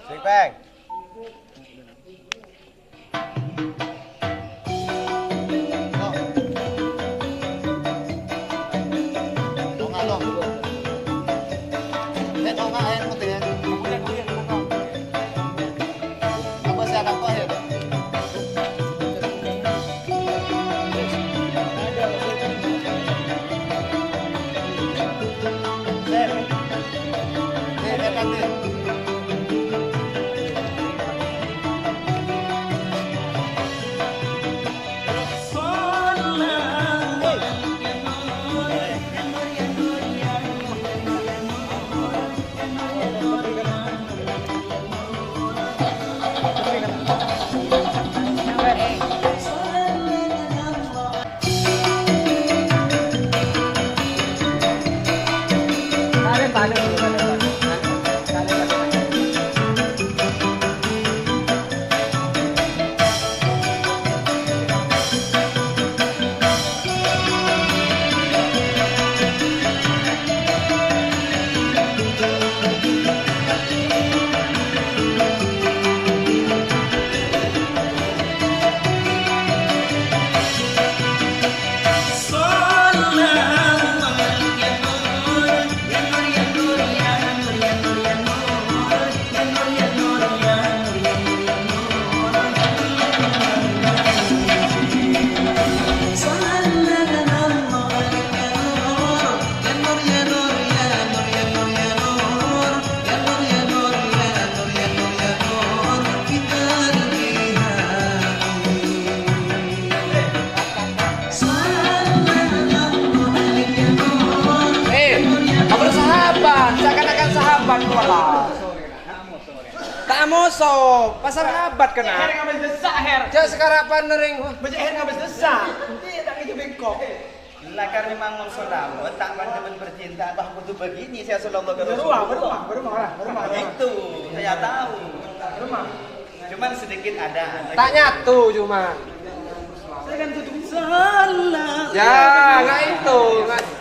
Sing Peng. Seakan-akan sahabat malah. Tak moso, pasar sahabat kena. Her ngabis desak her. Jangan sekarang panering. Baca her ngabis desak. Tidak itu bengkok. Lah karena memang saudara tak pandai bercinta bah butuh begini saya sallallahu alaihi Berumah. Itu saya tahu. Berumah. Cuman sedikit ada. Tak nyatu cuma. Saya kan tutup salah. Ya, nggak itu. Nggak.